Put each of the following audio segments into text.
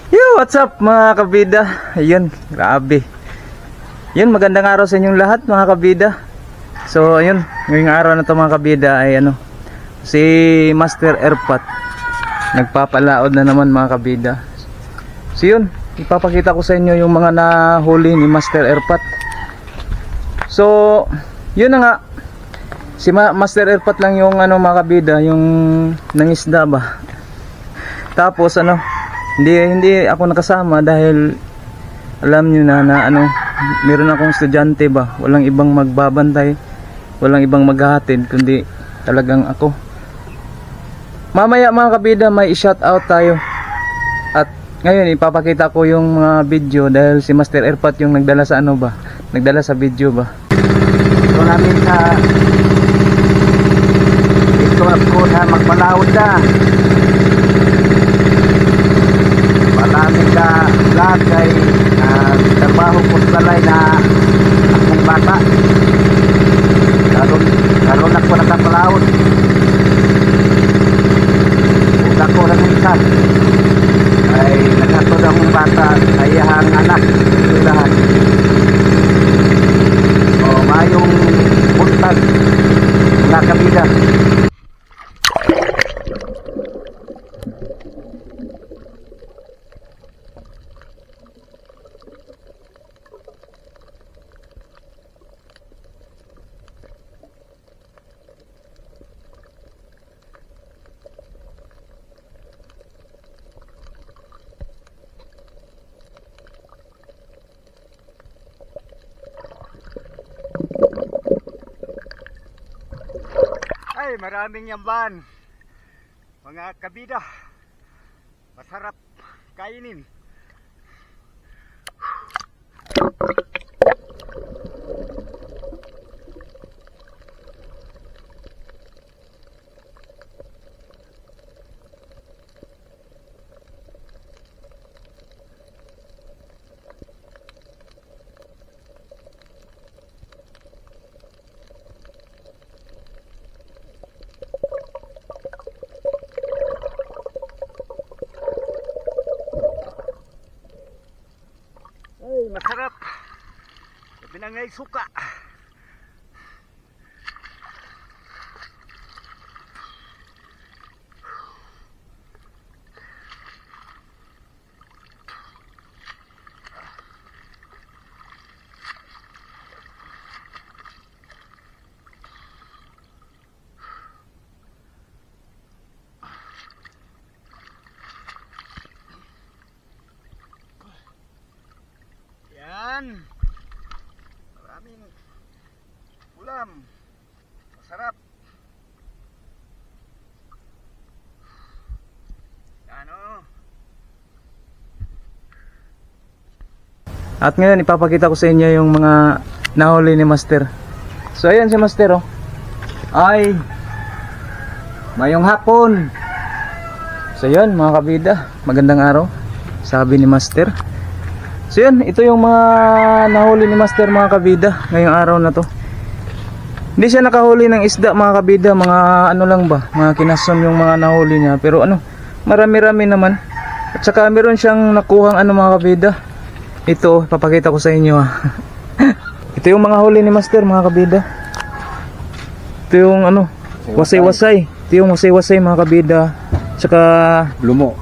Yo, what's up mga kabida? Ayun, grabe. Yun, magandang araw sa inyong lahat mga kabida. So, ayun, ngayong araw na to mga kabida ay ano, si Master Airpat nagpapalaod na naman mga kabida. So yun, ipapakita ko sa inyo yung mga nahuli ni Master Airpat. So, yun na nga. Si Master Airpat lang yung ano mga kabida, yung nangisda ba. Tapos ano, hindi ako nakasama dahil alam nyo na ano, meron akong estudyante ba, walang ibang magbabantay, walang ibang maghahatid kundi talagang ako. Mamaya mga kabida may i-shout out tayo. At ngayon ipapakita ko yung mga video dahil si Master Airpat yung nagdala sa ano ba, nagdala sa video ba. Ito namin sa ito ako na magpalaod na. Marami ka lahat ay trabaho ko talay na akong bata. Karoon ako nakapalaod. Huwag ako lang minsan ay nakatod akong bata sa iyahang anak. Lahat. O mayong buntag na kabida. Ay, maraming yamban mga kabida, masarap kainin. Masarap. Sabi na ngay suka. Yan, maraming ulam, masarap. Ano? At ngayon ipapakita ko sa inyo yung mga nahuli ni Master. So ayan si Master oh. Ay, mayong hapon. So yun mga kabida, magandang araw, sabi ni Master. So yun, ito yung mga nahuli ni Master mga kabida ngayong araw na to. Hindi siya nakahuli ng isda mga kabida, mga ano lang ba, mga kinason yung mga nahuli niya. Pero ano, marami-rami naman. At saka meron siyang nakuhang ano mga kabida. Ito, papakita ko sa inyo ha. Ito yung mga huli ni Master mga kabida. Ito yung ano, wasay-wasay. Ito yung wasay-wasay mga kabida. Saka Lumo.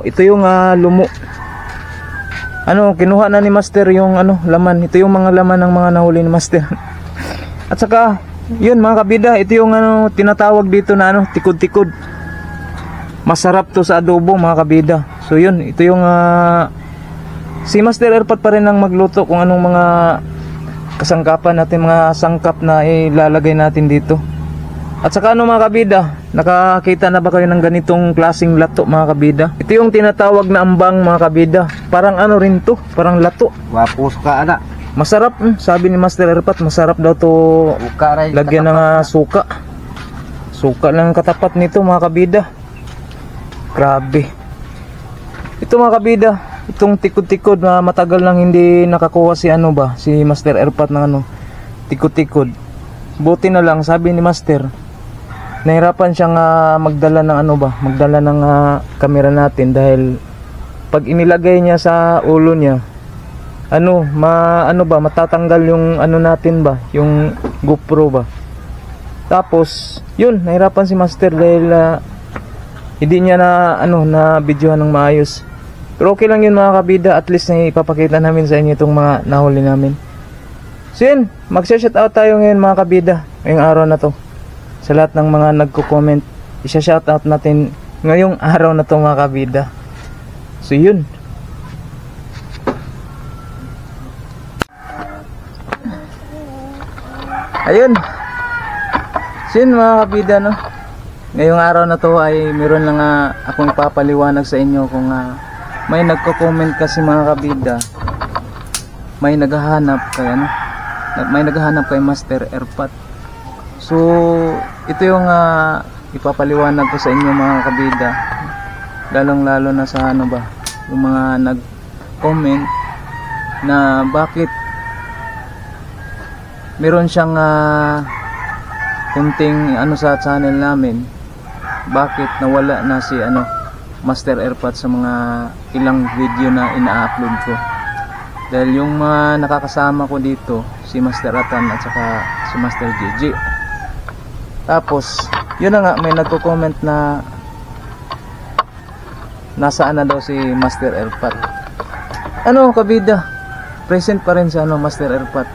Ito yung lumo. Ano, kinuha na ni Master yung ano, laman. Ito yung mga laman ng mga nahuli ni Master. At saka, yun mga kabida, ito yung ano, tinatawag dito na ano, tikod-tikod. Masarap to sa adobo mga kabida. So yun, ito yung si Master Airpat pa rin ang magluto kung anong mga kasangkapan natin, mga sangkap na ilalagay natin dito. At saka ano mga kabida, nakakita na ba kayo ng ganitong klaseng lato mga kabida? Ito yung tinatawag na ambang mga kabida. Parang ano rin to, parang lato. Wapos ka ana. Masarap, sabi ni Master Airpat, masarap daw to lagyan ng suka. Suka lang ang katapat nito mga kabida. Grabe. Ito mga kabida, itong tikod-tikod na matagal nang hindi nakakuha si ano ba, si Master Airpat ng ano, tikod-tikod. Buti na lang, sabi ni Master, nahirapan siyang magdala ng magdala ng camera natin dahil pag inilagay niya sa ulo niya, matatanggal yung natin ba, yung GoPro ba. Tapos yun, nahirapan si Master dahil hindi niya na videohan ng maayos. Pero okay lang yun mga kabida, at least na ipapakita namin sa inyo itong mga nahuli namin. So yun, mag-shout out tayo ngayon mga kabida, ngayong araw na to. Sa lahat ng mga nagko-comment, isa-shout out natin ngayong araw na to mga kabida. So yun. Ayun. So yun mga kabida, no. Ngayong araw na to ay meron lang akong ipapaliwanag sa inyo kung may nagko-comment kasi mga kabida. May naghahanap kay Master Airpat. So ito yung ipapaliwanag ko sa inyo mga kabida, lalong lalo na sa yung mga nag-comment na bakit meron siyang kunting sa channel namin, bakit nawala na si Master Airpat sa mga ilang video na ina-upload ko. Dahil yung mga nakakasama ko dito, si Master Atan at saka si Master JJ. Tapos yun na nga, may nagko-comment na nasaan na daw si Master Airpat. Kabida, present pa rin si Master Airpat.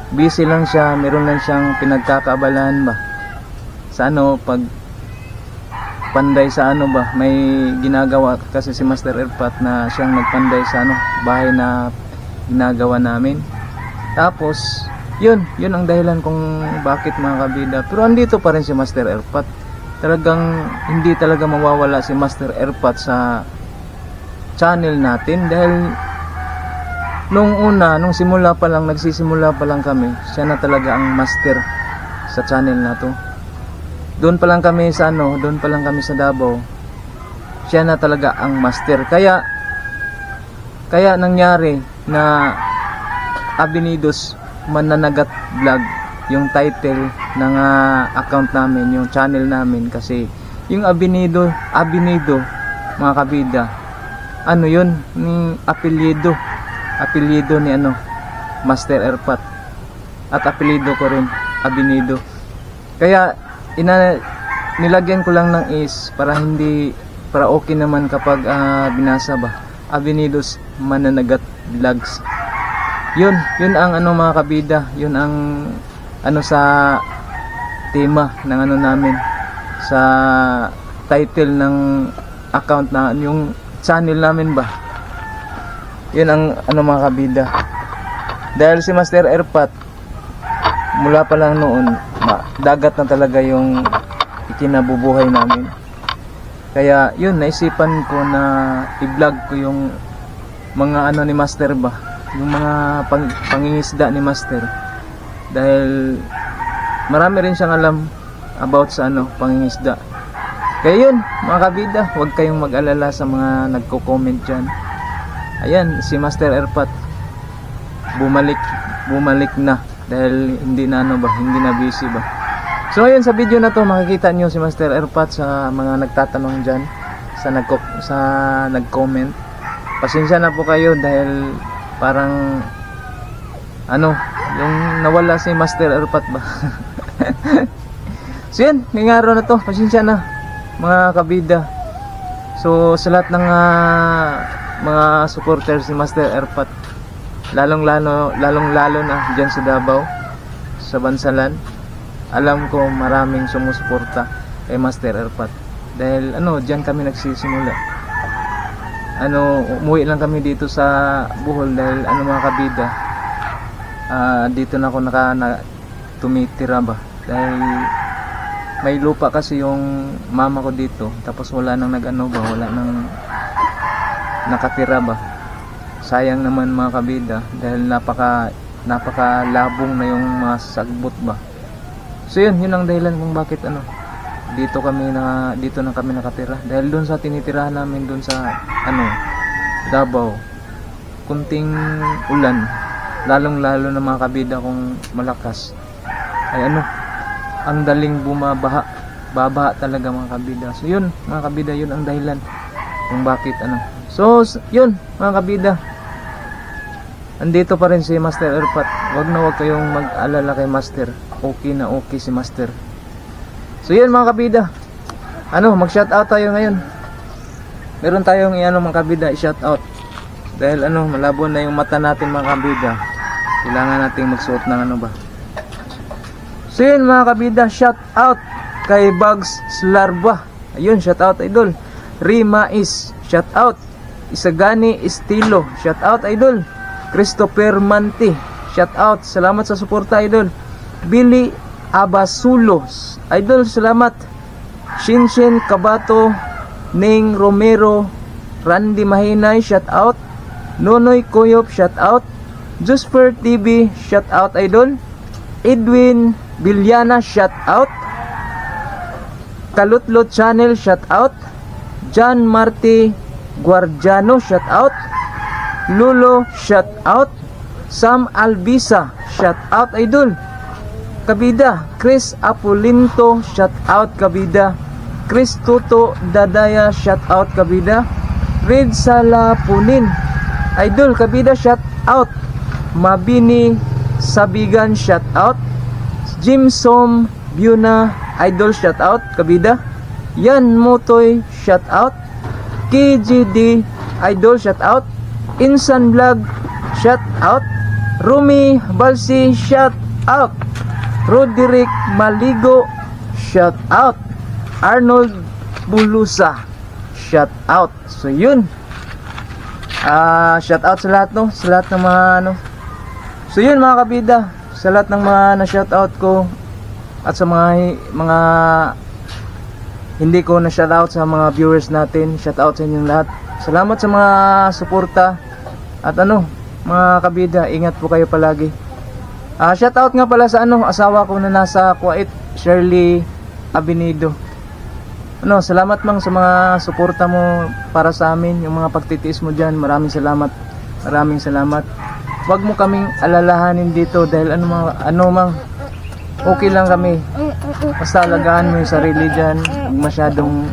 Busy lang siya, meron lang siyang pinagkakaabalahan ba sa pag panday sa ba, may ginagawa kasi si Master Airpat na siyang nagpanday sa bahay na ginagawa namin. Tapos yun ang dahilan kung bakit mga kabida. Pero andito pa rin si Master Airpat. Talagang hindi talaga mawawala si Master Airpat sa channel natin dahil nung simula pa lang, nagsisimula pa lang kami, siya na talaga ang master sa channel na to. Doon pa lang kami sa Davao, siya na talaga ang master. Kaya nangyari na Abinidos Mananagat Vlog yung title ng account namin, yung channel namin. Kasi yung Abinido mga kabida, yun, yung apelyido ni Master Airpat, at apelyido ko rin Abinido. Kaya nilagyan ko lang ng is para okay naman kapag binasa ba, Abinidos Mananagat Vlogs. Yun ang mga kabida, yun ang sa tema ng namin, sa title ng account na yung channel namin ba. Yun ang mga kabida. Dahil si Master Airpat mula pa lang noon, dagat na talaga yung ikinabubuhay namin. Kaya yun, naisipan ko na i-vlog ko yung mga ni Master ba, yung mga pangingisda ni Master. Dahil marami rin siyang alam about sa pangingisda. Kaya yun mga kabida, huwag kayong mag-alala sa mga nagko-comment dyan. Ayan, si Master Airpat bumalik na dahil hindi na busy ba. So ayun, sa video na to makikita nyo si Master Airpat. Sa mga nagtatanong dyan, sa nag-comment, pasensya na po kayo dahil parang yung nawala si Master Airpat ba. So yun, ngayong araw na to, pasensya na mga kabida. So sa lahat ng mga supporters si Master Airpat, lalong lalo na dyan sa Davao, sa Bansalan, alam ko maraming sumusuporta kay Master Airpat dahil dyan kami nagsisimula. Umuwi lang kami dito sa Bohol dahil mga kabida, dito na ako tumitira ba dahil may lupa kasi yung mama ko dito, tapos wala nang wala nang nakatira ba. Sayang naman mga kabida dahil napakalabong na yung mga sagbot ba. So yun ang dahilan kung bakit dito na kami nakatira dahil doon sa tinitirahan namin doon sa Davao, kunting ulan, lalong na mga kabida kung malakas ay ang daling bumabaha baba talaga mga kabida. So yun mga kabida, yun ang dahilan kung bakit ano. So yun mga kabida, andito pa rin si Master Erpat. Wag kayong mag-alala kay Master. Okay na okay si Master. So yun mga kabida, ano, mag-shoutout tayo ngayon. Meron tayong mga kabida i-shoutout. Dahil ano, malabo na yung mata natin mga kabida. Kailangan nating magsuot ng ano ba. So yun mga kabida, shoutout kay Bugs Slarba. Ayun, shoutout idol. Rima is shoutout. Isagani Estilo, shoutout idol. Christopher Manti, shoutout. Salamat sa suporta idol. Billy Abasulos, idol, salamat. Shinshin Kabato, Ning Romero, Randy Mahinay, shoutout. Nonoy Koyop, shoutout. Jusper TV, shoutout idol. Edwin Villana, shoutout. Kalutlot Channel, shoutout. John Marty Guardiano, shoutout. Lulo, shoutout. Sam Albisa, shoutout idol. Kabida, Chris Apulinto, shoutout kabida. Chris Tuto Dadaya, shoutout kabida. Red Salapunin, idol kabida, shoutout. Mabini Sabigan, shoutout. Jimsom Biuna, idol, shoutout kabida. Yan Motoy, shoutout. KGD, idol, shoutout. Insan Vlog, shoutout. Rumi Balsi, shoutout. Roderick Maligo, shoutout. Arnold Bulusa, shoutout. So yun, shoutout sa lahat, no, sa lahat ng mga ano. So yun mga kabida, sa lahat ng mga na-shoutout ko at sa mga hindi ko na-shoutout sa mga viewers natin, shoutout sa inyong lahat. Salamat sa mga suporta. At ano mga kabida, ingat po kayo palagi. Shoutout nga pala sa asawa ko na nasa Kuwait, Shirley Abinido. Salamat mang sa mga suporta mo para sa amin, yung mga pagtitiis mo diyan. Maraming salamat. Maraming salamat. Huwag mo kaming alalahanin dito dahil ano mang okay lang kami. Basta alagaan mo yung sarili diyan. Huwag masyadong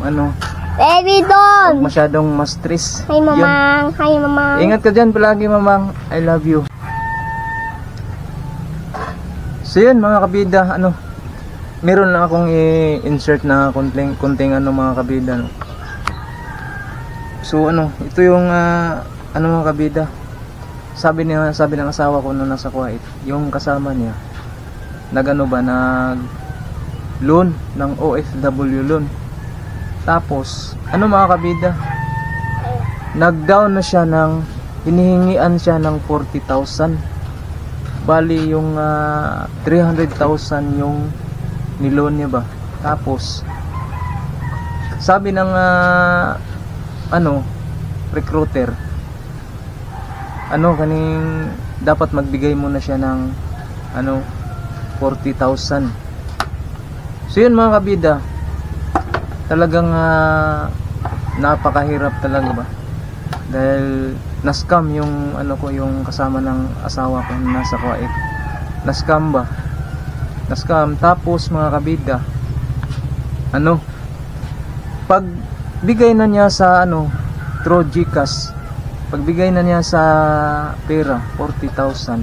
Baby doll. huwag masyadong ma-stress. Hi mamang. Hi mamang. Ingat ka diyan palagi, mamang. I love you. So yun mga kabida, meron lang akong i-insert na konting mga kabida, no. So ito yung mga kabida. Sabi ng asawa ko nung nasa Kuwait, yung kasama niya nag loan ng OFW loan. Tapos mga kabida, nag-down na siya hinihingian siya ng 40,000. Bali yung 300,000 yung niloan niya ba. Tapos sabi ng recruiter, kaning dapat magbigay muna siya ng 40,000. So yun mga kabida, talagang napakahirap talaga ba, dahil na-scam yung yung kasama ng asawa ko na nasa Kuwait. Na-scam ba? Na-scam. Tapos mga kabida, pag bigay na niya sa through GCash, pagbigay na niya sa pera 40,000,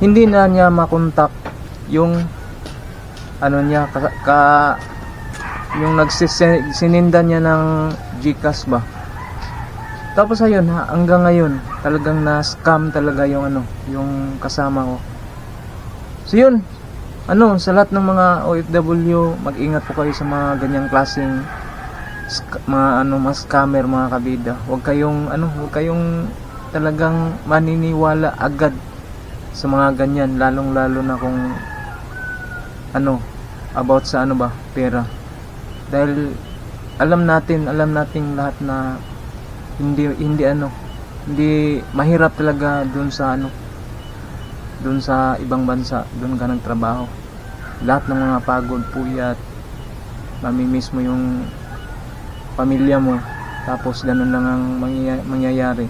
hindi na niya makontak yung niya yung nagsisinda niya ng GCash ba. Tapos ayun, hanggang ngayon talagang na-scam talaga yung yung kasama ko. So yun, sa lahat ng mga OFW, mag-ingat po kayo sa mga ganyang klaseng mga scammer mga kabida. Huwag kayong talagang maniniwala agad sa mga ganyan, lalong-lalo na kung about sa pera. Dahil alam natin lahat na hindi mahirap talaga doon sa ibang bansa, doon ka nagtrabaho. Lahat ng mga pagod, puyat, mamimiss mo yung pamilya mo, tapos ganun lang ang mangyayari.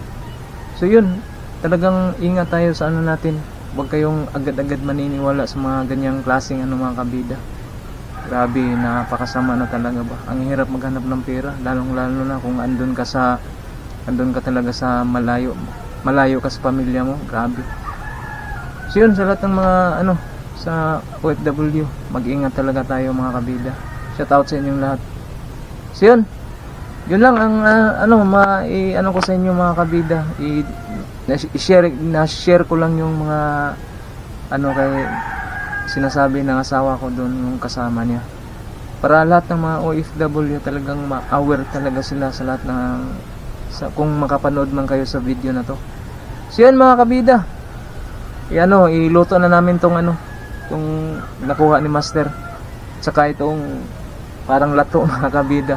So yun, talagang ingat tayo sa natin. Huwag kayong agad-agad maniniwala sa mga ganyang klaseng mga kabida. Grabe, napakasama na talaga ba. Ang hirap maghanap ng pera, lalong lalo na kung andun ka talaga sa malayo ka sa pamilya mo. Grabe. So yun, sa lahat ng mga sa OFW, mag-ingat talaga tayo mga kabida. Shout out sa inyong lahat. So yun lang ang ko sa inyo mga kabida. Na-share ko lang yung mga kay sinasabi ng asawa ko doon, yung kasama niya, para lahat ng mga OFW talagang ma-aware talaga sila sa lahat ng kung makapanood man kayo sa video na to. So yan mga kabida, iluto na namin tong nakuha ni Master, saka itong parang lato mga kabida.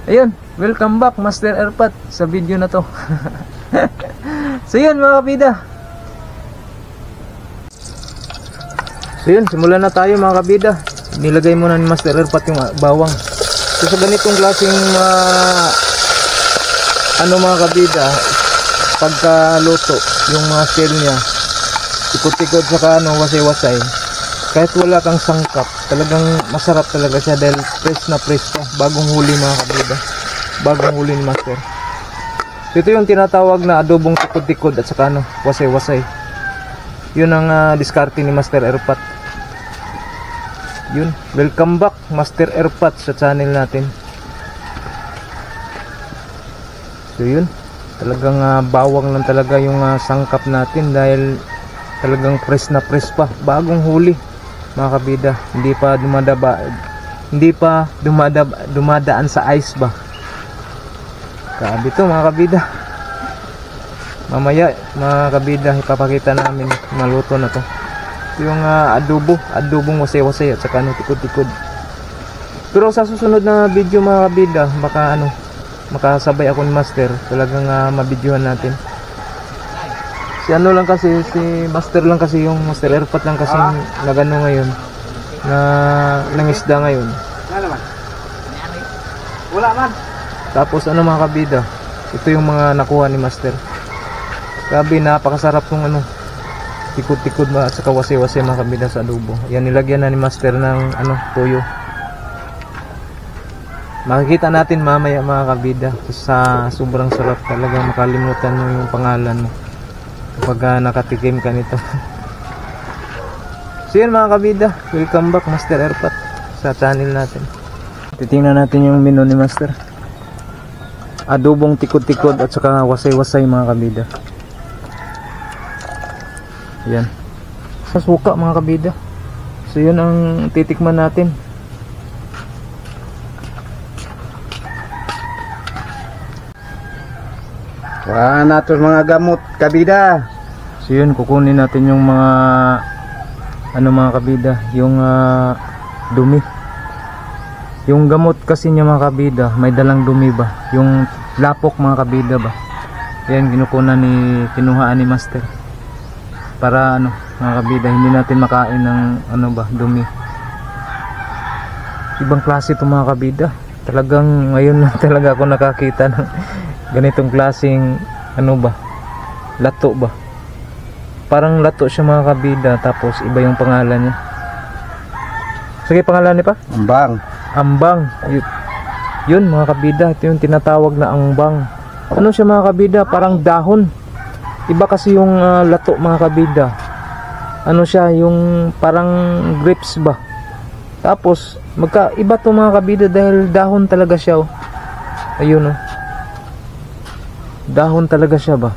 Ayun, welcome back Master Erpat sa video na to. So yun mga kabida. So yun, simulan na tayo mga kabida. Nilagay muna ni Master Erpat yung bawang. So sa ganitong klaseng mga kabida, pagkaluto yung mga shell niya, ikot-ikot saka wasay-wasay, kahit wala kang sangkap, talagang masarap talaga siya dahil fresh na fresh pa, bagong huli mga kabida, bagong huli ni Master. Ito yung tinatawag na adobong tikod-tikod at saka wasay-wasay. Yun ang diskarte ni Master Erpat. Yun, welcome back Master Erpat sa channel natin. So yun, talagang bawang lang talaga yung sangkap natin dahil talagang fresh na fresh pa, bagong huli mga kabida. Hindi pa dumadaan sa ice ba. Grabe to mga kabida. Mamaya mga kabida, ipapakita namin maluto na to. Ito yung adobong wasay-wasay at saka tikod-tikod. Pero sa susunod na video mga kabida, baka makasabay ako ni Master, talagang mabidyohan natin. Si Master lang kasi, yung Master Erpat lang kasi nagano ngayon, na nangisda ngayon. Wala man. Tapos mga kabida, ito yung mga nakuha ni Master. Grabe, napakasarap ng tikod-tikod at saka wasay-wasay mga kabida sa adobo. Yan, nilagyan na ni Master ng toyo. Makikita natin mamaya mga kabida, sa sobrang sarap talaga, makalimutan mo yung pangalan mo kapag nakatikim ka nito. So yun mga kabida, welcome back Master Erpat sa channel natin. Titingnan natin yung menu ni Master. Adobong tikod-tikod at saka wasay-wasay mga kabida. Yan, sa suka mga kabida. So yun ang titikman natin. Wala natin mga gamot kabida. So yun, kukunin natin yung mga mga kabida, yung dumi. Yung gamot kasi niya mga kabida, may dalang dumi ba, yung lapok mga kabida ba. Yan, kinuhaan ni Master para mga kabida, hindi natin makain ng dumi. Ibang klase ito mga kabida. Talagang ngayon lang talaga ako nakakita ng ganitong klaseng lato ba. Parang lato siya mga kabida, tapos iba yung pangalan niya. Sige, pangalan niya pa? Ambang. Yun mga kabida, ito yung tinatawag na ambang. Ano siya mga kabida? Parang dahon. Iba kasi yung lato mga kabida. Siya, yung parang grapes ba. Tapos magkaiba to mga kabida dahil dahon talaga siya. Ayun dahon talaga siya ba.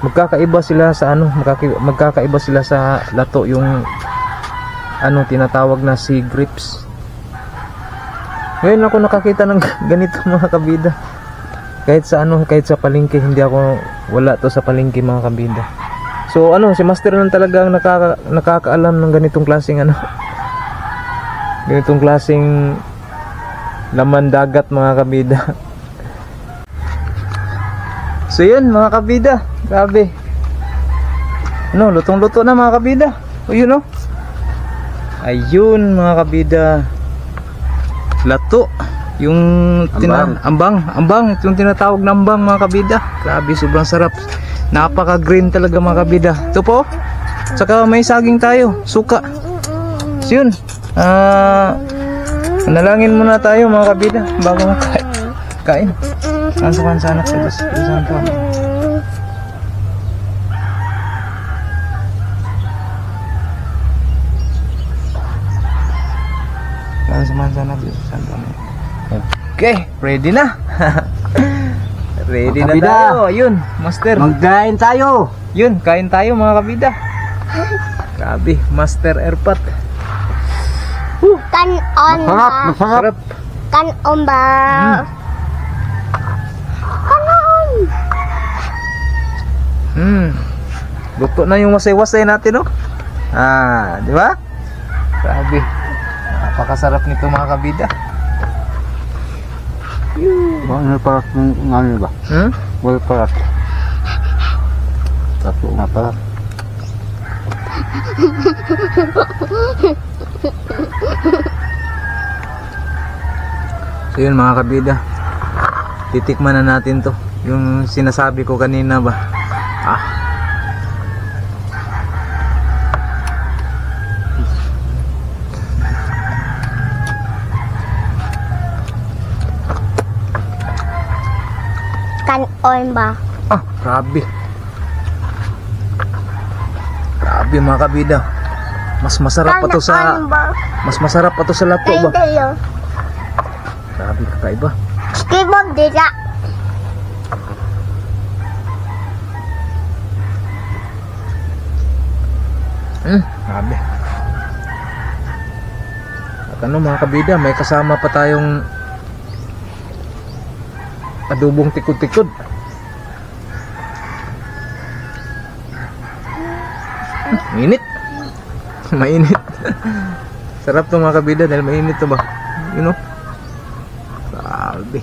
Magkakaiba sila sa magkakaiba sila sa lato, yung tinatawag na sea grapes. Ngayon ako nakakita ng ganito mga kabida. Kahit sa palengke, wala to sa palengke mga kabida. So si Master lang talaga ang nakakaalam ng ganitong klaseng ganitong klaseng laman dagat mga kabida. So yun mga kabida, grabe. Lutong-luto na mga kabida. Ayun ayun mga kabida, lato, yung ambang, yung tinatawag na ambang mga kabida. Grabe, sobrang sarap, napaka green talaga mga kabida. Ito po, saka may saging tayo, suka. So yun, Manalangin muna tayo mga kabida bago makain. Kain. Sansukan sa anak sa Diyos. Santo. Sansukan sa anak Diyos. Santo. Okay, ready na. Ready na Kabida. tayo. Ayun, master. Magkain tayo. Yun, kain tayo mga kabida. Grabe, Master Airpot. Kanon Masarap, ba? masarap. Sarap. Kanon ba? Kanon! Luto na yung wasay-wasay natin, no? Di ba? Grabe. Napakasarap nito mga kabida. Ano parat ng ano ba? Wala parat. Tato nga parat. So yun mga kabida, titikman na natin to. Yung sinasabi ko kanina ba. Kanon ba? Grabe. Grabe mga kabida. Mas masarap pa to sa Kanon ba? Mas masarap pa to sa lato Kain ba. tayo. Grabe kakaiba. Skibog dila. Grabe. At ano mga kabida, may kasama pa tayong adobong tikod-tikod. Mainit. Mainit. Sarap to mga kabida dahil mainit to ba. You know? Grabe.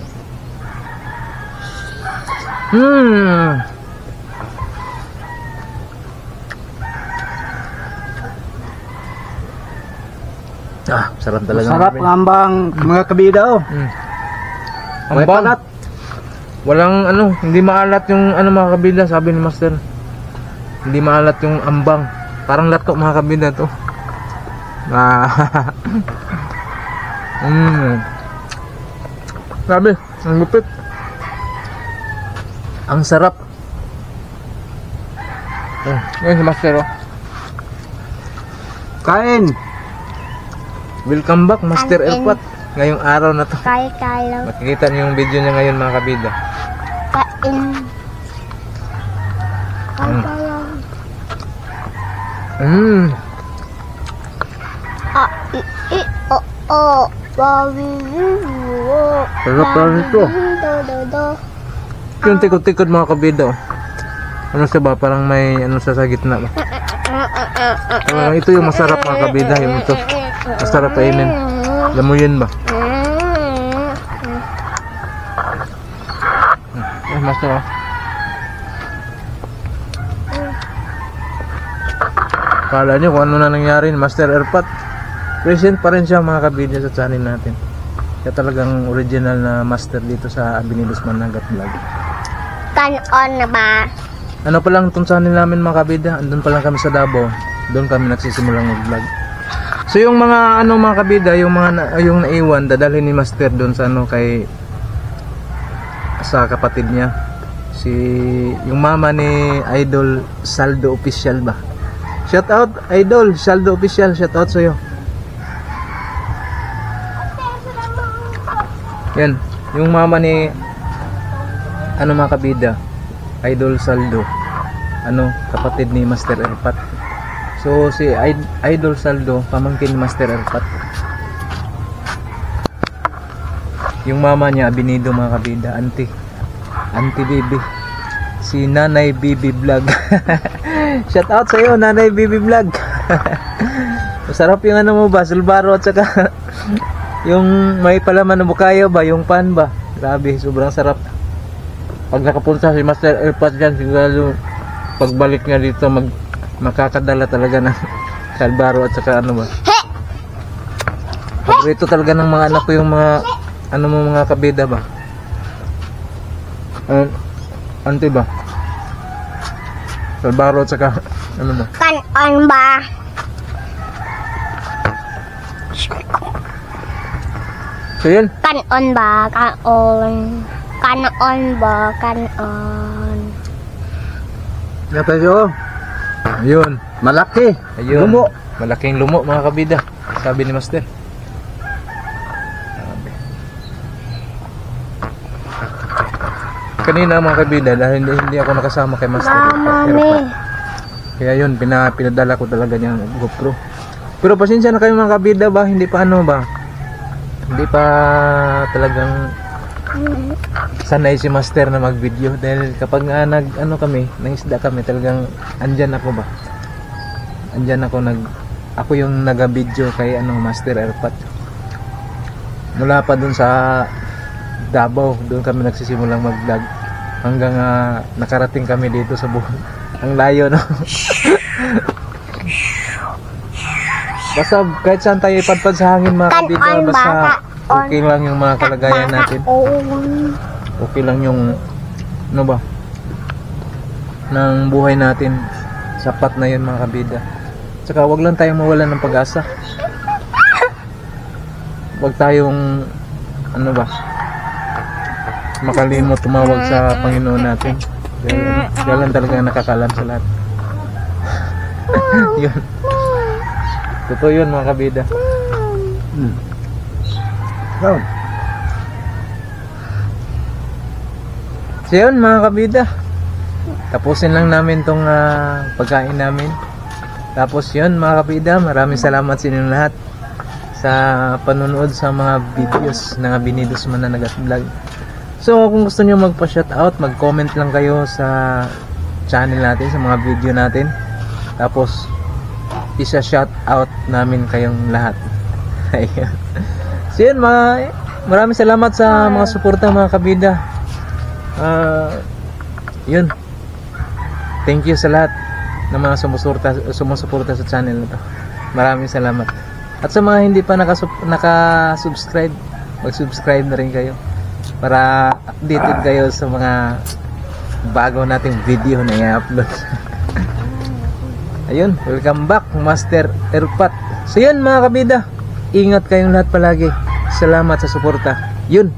Sarap talaga. Masarap mga ang ambang mga kabida oh. Ang May bang. palat. Walang ano, hindi maalat yung ano mga kabida, sabi ni Master. Hindi maalat yung ambang. Parang lato mga kabida to. Sabi, ang lupit. Ang sarap. Yan si Master oh. Kain. Welcome back Master Airpot. Ngayong araw na to. Kain tayo. Makikita niyo yung video niya ngayon mga kabida. Kain. Kain tayo. Sarap na nito. Yung tikod-tikod mga kabida oh. Ano siya ba? Parang may ano sa gitna ba? Ito yung masarap mga kabida. Yung ito. Masarap kainin. Alam mo yun ba? Master oh. Kala nyo kung ano na nangyari ni Master Airpot. Present pa rin siya mga kabida sa channel natin. Kaya talagang original na master dito sa Abinidos Managat Vlog. Kanon na ba? Ano pa lang itong channel namin mga kabida. Andun pa lang kami sa Davao. Doon kami nagsisimulang mag-vlog. So yung mga ano mga kabida, yung mga yung naiwan, dadalhin ni Master doon sa ano kay sa kapatid niya. Si yung mama ni Idol Saldo Official ba. Shout out Idol Saldo Official, shout out sa iyo. Yan, yung mama ni ano mga kabida, Idol Saldo, ano, kapatid ni Master Airpot. So si Idol Saldo, pamangkin ni Master Airpot. Yung mama niya, Abinido mga kabida, auntie Bibi. Si Nanay Bibi Vlog. Shout out sa iyo, Nanay Bibi Vlog. Masarap yung ano mo ba, sulbaro at saka yung may palaman na bukayo ba, yung pan ba. Grabe, sobrang sarap. Pag nakapunta si Master Airpot dyan, siguro pagbalik niya dito makakadala talaga ng salbaro at saka ano ba. Paborito talaga ng mga anak ko yung mga ano mo mga kabida ba. Ante ba? Salbaro at saka ano ba? Kanon ba? So yun. Kanon ba? Kanon. Kanon ba? Kanon. Napa yo. Ayun. Malaki. Ayun. Lumo. Malaking lumo mga kabida. Sabi ni Master. Kanina mga kabida, dahil hindi ako nakasama kay Master. Mami. Kaya yun, pinadala ko talaga niya ng GoPro. Pero pasensya na kayo mga kabida ba, hindi pa ano ba, hindi pa talagang sanay si Master na mag-video. Dahil kapag nga nag-ano kami, nangisda kami, talagang andyan ako ba. Andyan ako ako yung nag-video kay Master Airpat. Mula pa dun sa Davao, doon kami nagsisimulang mag-vlog. Hanggang nakarating kami dito sa buhay. Ang layo, no? Basta kahit saan tayo ipadpad sa hangin mga kabida, Kanon ba? basta Kanon. okay lang yung mga kalagayan natin. Kanon. Okay lang yung ano ba ng buhay natin. Sapat na yun mga kabida. Tsaka wag lang tayong mawalan ng pag-asa. Wag tayong ano ba makalimot tumawag sa Panginoon natin. Dahil lang talaga nakakalam sa lahat. Yun. Totoo yun mga kabida. Down. So yun mga kabida, tapusin lang namin tong pagkain namin. Tapos yun mga kabida, maraming salamat sa inyong lahat sa panonood sa mga videos na Binidos Mananagat Vlog. So kung gusto nyo magpa-shoutout, mag-comment lang kayo sa channel natin, sa mga video natin. Tapos isa-shoutout namin kayong lahat. Ayun. So yun, maraming salamat sa mga suporta mga kabida. Yun. Thank you sa lahat ng mga sumusuporta sa channel na to. Maraming salamat. At sa mga hindi pa naka-subscribe, mag-subscribe na rin kayo para updated kayo sa mga bago nating video na i-upload. Ayun, welcome back Master Airpat. So yun mga kabida, ingat kayong lahat palagi. Salamat sa suporta. Yun.